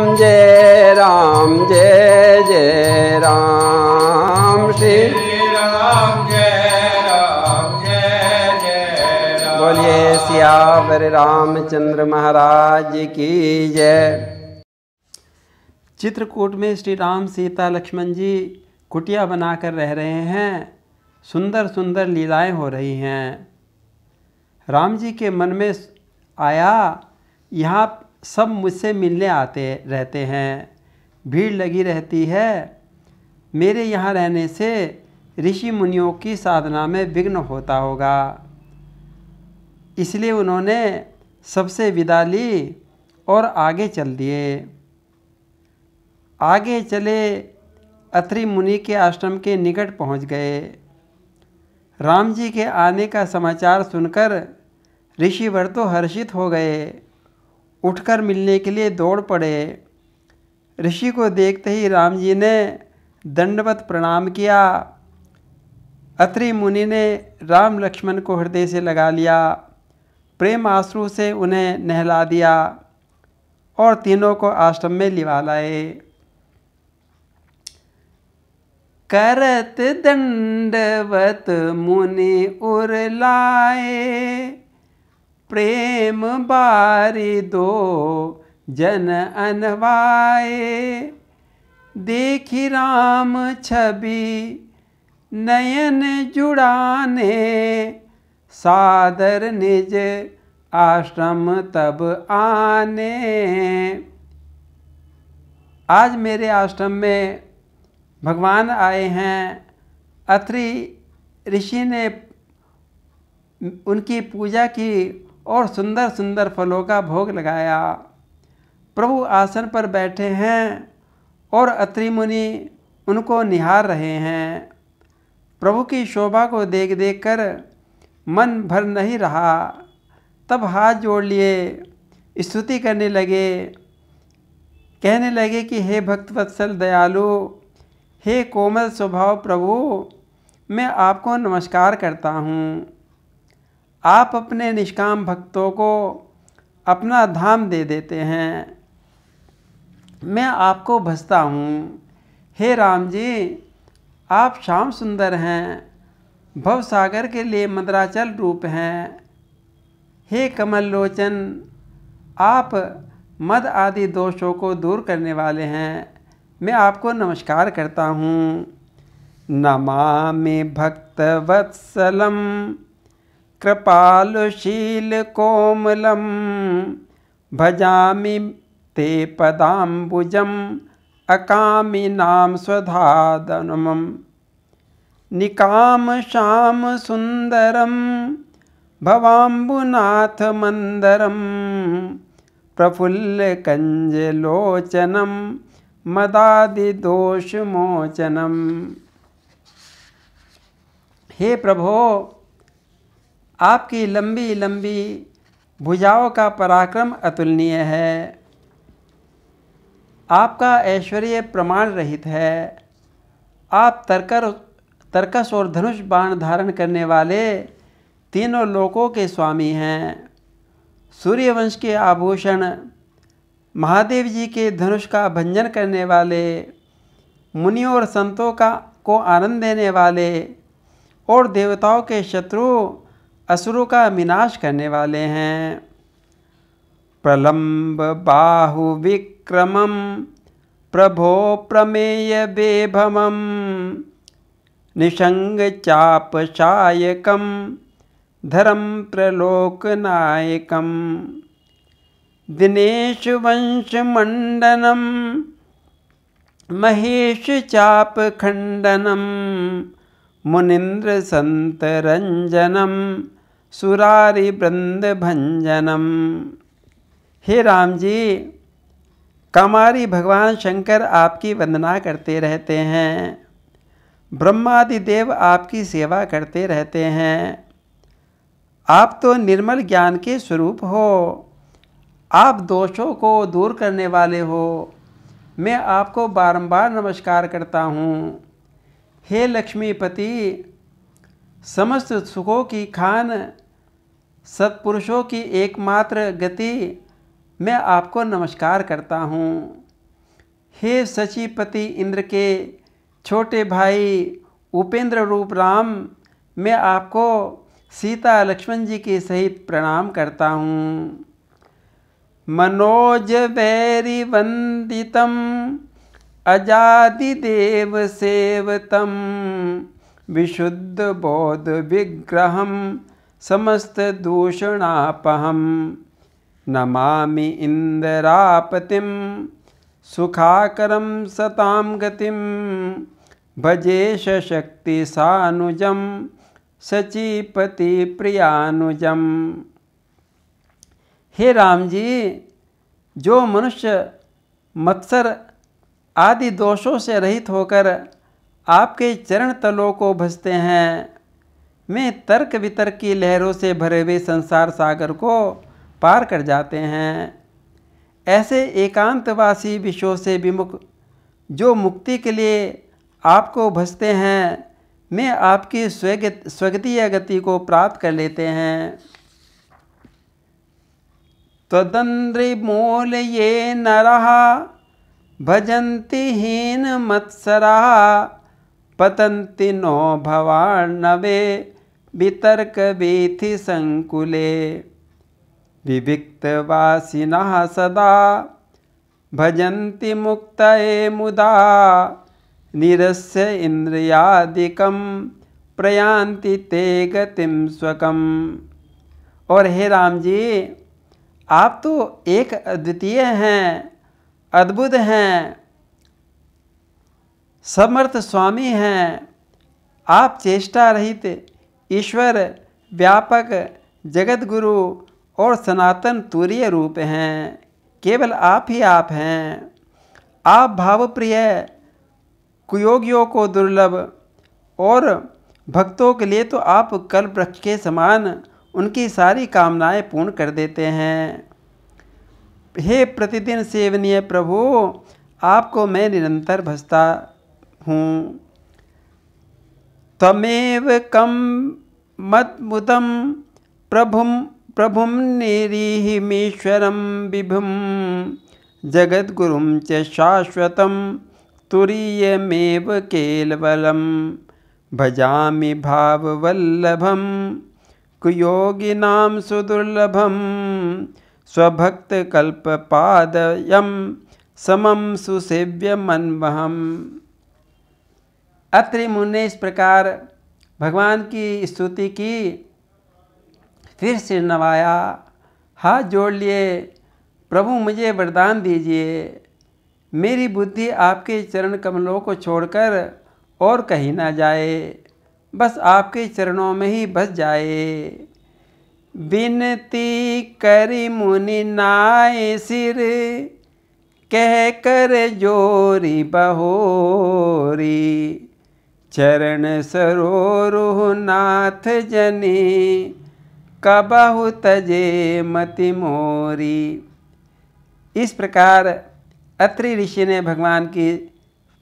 जय राम जय जय राम श्री राम जय राम जय जय राम। बोलिए सियावर रामचंद्र महाराज की जय। चित्रकूट में श्री राम सीता लक्ष्मण जी कुटिया बनाकर रह रहे हैं। सुंदर सुंदर लीलाएं हो रही हैं। राम जी के मन में आया, यहाँ सब मुझसे मिलने आते रहते हैं, भीड़ लगी रहती है, मेरे यहाँ रहने से ऋषि मुनियों की साधना में विघ्न होता होगा। इसलिए उन्होंने सबसे विदा ली और आगे चल दिए। आगे चले अत्रि मुनि के आश्रम के निकट पहुँच गए। राम जी के आने का समाचार सुनकर ऋषिवर तो हर्षित हो गए, उठकर मिलने के लिए दौड़ पड़े। ऋषि को देखते ही राम जी ने दंडवत प्रणाम किया। अत्रि मुनि ने राम लक्ष्मण को हृदय से लगा लिया, प्रेम आंसू से उन्हें नहला दिया और तीनों को आश्रम में लिवा लाए। करत दंडवत मुनि उर लाए, प्रेम बारी दो जन अनवाए। देखी राम छवि नयन जुड़ाने, सादर निज आश्रम तब आने। आज मेरे आश्रम में भगवान आए हैं। अत्रि ऋषि ने उनकी पूजा की और सुंदर सुंदर फलों का भोग लगाया। प्रभु आसन पर बैठे हैं और अत्रि मुनि उनको निहार रहे हैं। प्रभु की शोभा को देख देख कर मन भर नहीं रहा। तब हाथ जोड़ लिए, स्तुति करने लगे, कहने लगे कि हे भक्त वत्सल दयालु, हे कोमल स्वभाव प्रभु, मैं आपको नमस्कार करता हूँ। आप अपने निष्काम भक्तों को अपना धाम दे देते हैं, मैं आपको भजता हूँ। हे राम जी, आप श्याम सुंदर हैं, भव सागर के लिए मंदराचल रूप हैं। हे कमल लोचन, आप मद आदि दोषों को दूर करने वाले हैं, मैं आपको नमस्कार करता हूँ। नमामि भक्तवत्सलं कृपालुशील कोमलं, भजामि ते पदाम्बुजं अकामि नाम स्वधादनमं। निकाम श्याम सुंदरम भवाम्बुनाथ मंदरम, प्रफुल्ल कंजलोचनम मदादि दोष मोचनम। हे प्रभो, आपकी लंबी लंबी भुजाओं का पराक्रम अतुलनीय है। आपका ऐश्वर्य प्रमाण रहित है। आप तरकस और धनुष बाण धारण करने वाले तीनों लोकों के स्वामी हैं। सूर्यवंश के आभूषण, महादेव जी के धनुष का भंजन करने वाले, मुनियों और संतों को आनंद देने वाले और देवताओं के शत्रु असुरों का विनाश करने वाले हैं। प्रलंब बाहु विक्रमं प्रभो प्रमेय बेभमं, निषंग चाप शायकं धरम त्रलोकनायकं। दिनेश वंश मंडनम महेश चाप खंडनम, मुनिंद्र संत रंजनम सुरारि वृंद भंजनम। हे राम जी, कामारी भगवान शंकर आपकी वंदना करते रहते हैं, ब्रह्मादि देव आपकी सेवा करते रहते हैं। आप तो निर्मल ज्ञान के स्वरूप हो, आप दोषों को दूर करने वाले हो, मैं आपको बारंबार नमस्कार करता हूँ। हे लक्ष्मीपति, समस्त सुखों की खान, सत्पुरुषों की एकमात्र गति, मैं आपको नमस्कार करता हूँ। हे शचीपति इंद्र के छोटे भाई उपेंद्र रूप राम, मैं आपको सीता लक्ष्मण जी के सहित प्रणाम करता हूँ। मनोज वैरी वंदितम अजादिदेव सेवतम विशुद्ध बोध विग्रहम समस्त दूषणापहम नमामि इंद्रापतिम सुखाकरम सताम गतिम भजेश शक्ति सानुजम सचीपति प्रियानुजम। हे राम जी, जो मनुष्य मत्सर आदि दोषों से रहित होकर आपके चरण तलों को भजते हैं, मैं तर्क वितर्क की लहरों से भरे हुए संसार सागर को पार कर जाते हैं। ऐसे एकांतवासी विषयों से विमुख जो मुक्ति के लिए आपको भजते हैं, मैं आपकी स्वगतीय गति को प्राप्त कर लेते हैं। त्वदंद्रिमूल ये नरः भजन्ति हीन मत्सराः पतन्ति नो भवार्णवे वितर्क वीथि संकुले विविक्तवासिनः सदा भजन्ति मुक्तये मुदा निरस्य इंद्रियादिकं प्रयान्ति ते गतिम स्वकम। और हे राम जी, आप तो एक अद्वितीय हैं, अद्भुत हैं, समर्थ स्वामी हैं। आप चेष्टा रहित ईश्वर, व्यापक जगत गुरु और सनातन तुरीय रूप हैं। केवल आप ही आप हैं। आप भावप्रिय, कुयोगियों को दुर्लभ और भक्तों के लिए तो आप कल्प वृक्ष के समान उनकी सारी कामनाएं पूर्ण कर देते हैं। हे प्रतिदिन सेवनीय प्रभु, आपको मैं निरंतर भजता हूँ। तमेव कम मद्मुदम प्रभुम निरीहिमीश्वरम विभुम जगद्गुरुम च शाश्वतम तुरीयमेव केवलम भजामि भाववल्लभम कुयोगिनां सुदुर्लभम स्वभक्तकल्पपादयं समम सुसेव्यमन्वहम। अत्रि मुनि ने इस प्रकार भगवान की स्तुति की, फिर सिर नवाया, हाथ जोड़ लिए। प्रभु मुझे वरदान दीजिए, मेरी बुद्धि आपके चरण कमलों को छोड़कर और कहीं ना जाए, बस आपके चरणों में ही बस जाए। बिनती करी मुनि नाय सिर कह कर जोरी बहोरी चरण सरोरुह नाथ जनी कबहु तजे मति मोरी। इस प्रकार अत्रि ऋषि ने भगवान की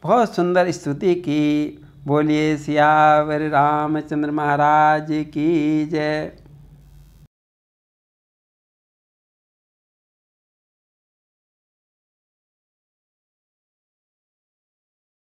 बहुत सुंदर स्तुति की। बोलिए सियावर रामचंद्र महाराज की जय।